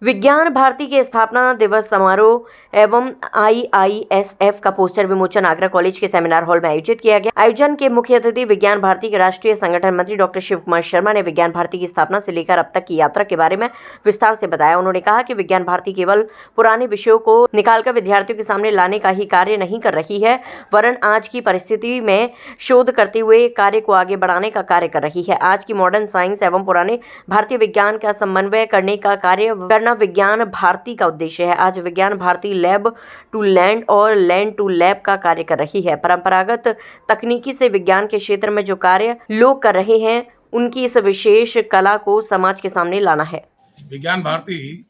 विज्ञान भारती के स्थापना दिवस समारोह एवं IISF का पोस्टर विमोचन आगरा कॉलेज के सेमिनार हॉल में आयोजित किया गया। आयोजन के मुख्य अतिथि विज्ञान भारती के राष्ट्रीय संगठन मंत्री डॉक्टर शिव कुमार शर्मा ने विज्ञान भारती की स्थापना से लेकर अब तक की यात्रा के बारे में विस्तार से बताया। उन्होंने कहा कि विज्ञान भारती केवल पुराने विषयों को निकालकर विद्यार्थियों के सामने लाने का ही कार्य नहीं कर रही है, वरन आज की परिस्थिति में शोध करते हुए कार्य को आगे बढ़ाने का कार्य कर रही है। आज की मॉडर्न साइंस एवं पुराने भारतीय विज्ञान का समन्वय करने का कार्य करना विज्ञान भारती का उद्देश्य है। आज विज्ञान भारती लैब टू लैंड और लैंड टू लैब का कार्य कर रही है। परंपरागत तकनीकी से विज्ञान के क्षेत्र में जो कार्य लोग कर रहे हैं, उनकी इस विशेष कला को समाज के सामने लाना है। विज्ञान भारती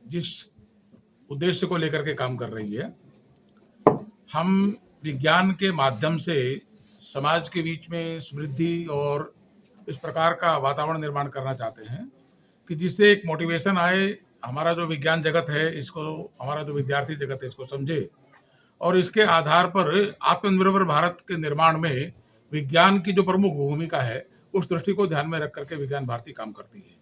जिस उद्देश्य को लेकर के काम कर रही है, हम विज्ञान के माध्यम से समाज के बीच में समृद्धि और इस प्रकार का वातावरण निर्माण करना चाहते हैं कि जिससे एक मोटिवेशन आए, हमारा जो विज्ञान जगत है इसको, हमारा जो विद्यार्थी जगत है इसको समझे और इसके आधार पर आत्मनिर्भर भारत के निर्माण में विज्ञान की जो प्रमुख भूमिका है उस दृष्टि को ध्यान में रख करके विज्ञान भारती काम करती है।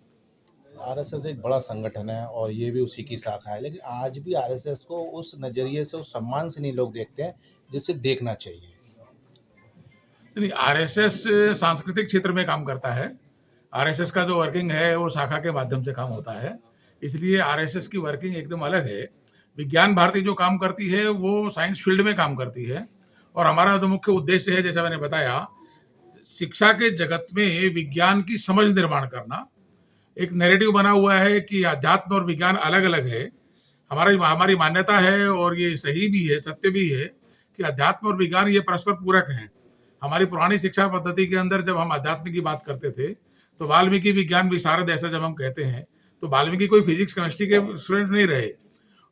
आरएसएस एक बड़ा संगठन है और ये भी उसी की शाखा है, लेकिन आज भी आरएसएस को उस नज़रिए से, उस सम्मान से नहीं लोग देखते हैं जिसे देखना चाहिए। नहीं, आरएसएस सांस्कृतिक क्षेत्र में काम करता है। आरएसएस का जो वर्किंग है वो शाखा के माध्यम से काम होता है, इसलिए आरएसएस की वर्किंग एकदम अलग है। विज्ञान भारती जो काम करती है वो साइंस फील्ड में काम करती है और हमारा जो मुख्य उद्देश्य है, जैसा मैंने बताया, शिक्षा के जगत में विज्ञान की समझ निर्माण करना। एक नैरेटिव बना हुआ है कि अध्यात्म और विज्ञान अलग अलग है। हमारी मान्यता है और ये सही भी है, सत्य भी है कि अध्यात्म और विज्ञान ये परस्पर पूरक हैं। हमारी पुरानी शिक्षा पद्धति के अंदर जब हम अध्यात्म की बात करते थे तो वाल्मीकि विज्ञान विशारद, ऐसा जब हम कहते हैं तो वाल्मीकि कोई फिजिक्स केमिस्ट्री के स्टूडेंट नहीं रहे।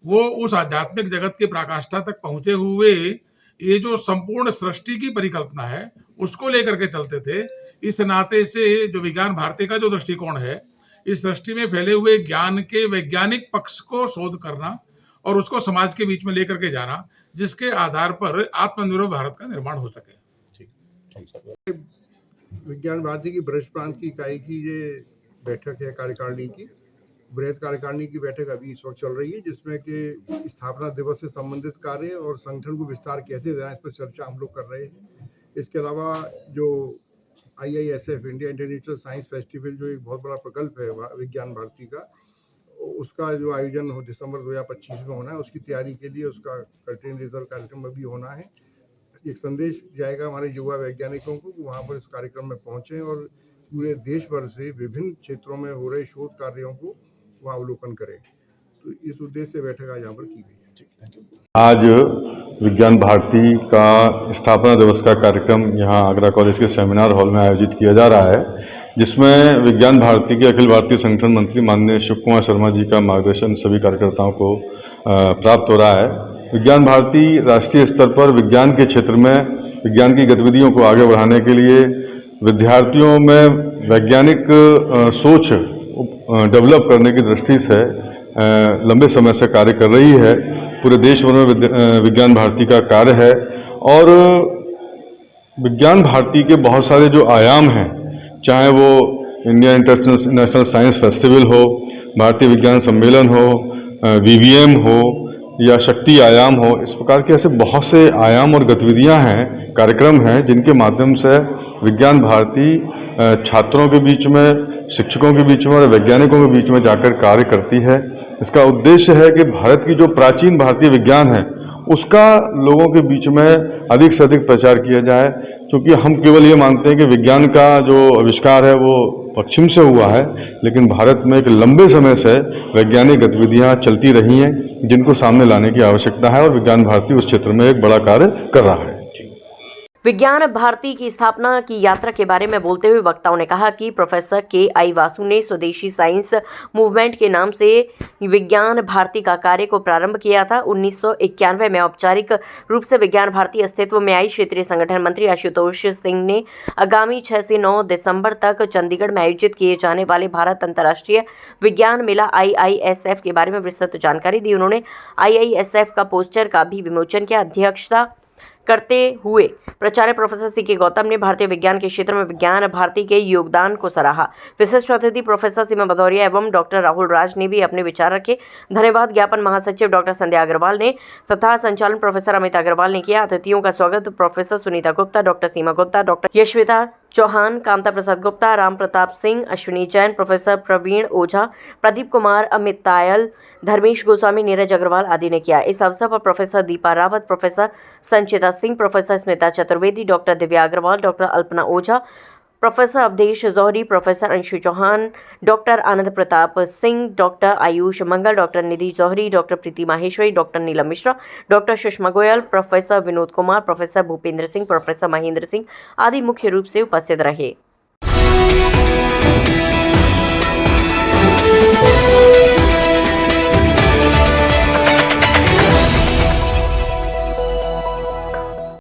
वो उस आध्यात्मिक जगत की पराकाष्ठा तक पहुंचे हुए ये जो संपूर्ण सृष्टि की परिकल्पना है उसको लेकर के चलते थे। इस नाते से जो विज्ञान भारती का जो दृष्टिकोण है, इस सृष्टि में फैले हुए ज्ञान के वैज्ञानिक पक्ष को शोध करना और उसको समाज के बीच में लेकर के जाना, जिसके आधार पर आत्मनिर्भर भारत का निर्माण हो सके। विज्ञान भारती की ब्रज प्रांत की इकाई की ये बैठक है, कार्यकारिणी की बृहद कार्यकारिणी की बैठक अभी इस वक्त चल रही है, जिसमें कि स्थापना दिवस से संबंधित कार्य और संगठन को विस्तार कैसे देना, इस पर चर्चा हम लोग कर रहे हैं। इसके अलावा जो IISF India international science festival जो एक बहुत बड़ा प्रकल्प है विज्ञान भारती का, उसका जो आयोजन हो दिसंबर 2025 में होना है, उसकी तैयारी के लिए उसका कर्टेन रिजल्ट कार्यक्रम अभी होना है। एक संदेश जाएगा हमारे युवा वैज्ञानिकों को कि वहाँ पर इस कार्यक्रम में पहुँचें और पूरे देश भर से विभिन्न क्षेत्रों में हो रहे शोध कार्यों को वहाँ अवलोकन करें। तो इस उद्देश्य से बैठक आज यहाँ पर की गई है। आज विज्ञान भारती का स्थापना दिवस का कार्यक्रम यहाँ आगरा कॉलेज के सेमिनार हॉल में आयोजित किया जा रहा है, जिसमें विज्ञान भारती के अखिल भारतीय संगठन मंत्री माननीय शिव कुमार शर्मा जी का मार्गदर्शन सभी कार्यकर्ताओं को प्राप्त हो रहा है। विज्ञान भारती राष्ट्रीय स्तर पर विज्ञान के क्षेत्र में विज्ञान की गतिविधियों को आगे बढ़ाने के लिए विद्यार्थियों में वैज्ञानिक सोच डेवलप करने की दृष्टि से लंबे समय से कार्य कर रही है। पूरे देश भर में विज्ञान भारती का कार्य है और विज्ञान भारती के बहुत सारे जो आयाम हैं, चाहे वो इंडिया इंटरनेशनल साइंस फेस्टिवल हो, भारतीय विज्ञान सम्मेलन हो, VVM हो या शक्ति आयाम हो, इस प्रकार के ऐसे बहुत से आयाम और गतिविधियां हैं, कार्यक्रम हैं, जिनके माध्यम से विज्ञान भारती छात्रों के बीच में, शिक्षकों के बीच में और वैज्ञानिकों के बीच में जाकर कार्य करती है। इसका उद्देश्य है कि भारत की जो प्राचीन भारतीय विज्ञान है उसका लोगों के बीच में अधिक से अधिक प्रचार किया जाए, क्योंकि हम केवल ये मानते हैं कि विज्ञान का जो आविष्कार है वो पश्चिम से हुआ है, लेकिन भारत में एक लंबे समय से वैज्ञानिक गतिविधियां चलती रही हैं, जिनको सामने लाने की आवश्यकता है और विज्ञान भारती उस क्षेत्र में एक बड़ा कार्य कर रहा है। विज्ञान भारती की स्थापना की यात्रा के बारे में बोलते हुए वक्ताओं ने कहा कि प्रोफेसर KI वासु ने स्वदेशी साइंस मूवमेंट के नाम से विज्ञान भारती का कार्य को प्रारंभ किया था। 1991 में औपचारिक रूप से विज्ञान भारती अस्तित्व में आई। क्षेत्रीय संगठन मंत्री आशुतोष सिंह ने आगामी 6 से 9 दिसंबर तक चंडीगढ़ में आयोजित किए जाने वाले भारत अंतर्राष्ट्रीय विज्ञान मेला IISF के बारे में विस्तृत जानकारी दी। उन्होंने IISF का पोस्टर का भी विमोचन किया। अध्यक्षता करते हुए प्राचार्य प्रोफेसर सी.के. गौतम ने भारतीय विज्ञान के क्षेत्र में विज्ञान भारती के योगदान को सराहा। विशिष्ट अतिथि प्रोफेसर सीमा भदौरिया एवं डॉक्टर राहुल राज ने भी अपने विचार रखे। धन्यवाद ज्ञापन महासचिव डॉक्टर संध्या अग्रवाल ने तथा संचालन प्रोफेसर अमित अग्रवाल ने किया। अतिथियों का स्वागत professor Sunita Gupta, doctor Seema Gupta, doctor Yashvita Chauhan, Kamta Prasad Gupta, Ram Pratap Singh, Ashwini Jain, professor Praveen Ojha, Pradeep Kumar, Amit Tayal, Dharmesh Goswami, Neeraj Agarwal आदि ने किया। इस अवसर पर professor Deepa Rawat, professor Sanchita Singh, professor Smita Chaturvedi, doctor Divya Agarwal, doctor Alpana Ojha, professor Awadhesh Johri, professor Anshu Chauhan, doctor Anand Pratap Singh, doctor Ayush Mangal, doctor Nidhi Johri, doctor प्रीति Maheshwari, doctor Neelam Mishra, doctor Sushma Goyal, professor Vinod Kumar, professor Bhupendra Singh, professor Mahendra Singh आदि मुख्य रूप से उपस्थित रहे।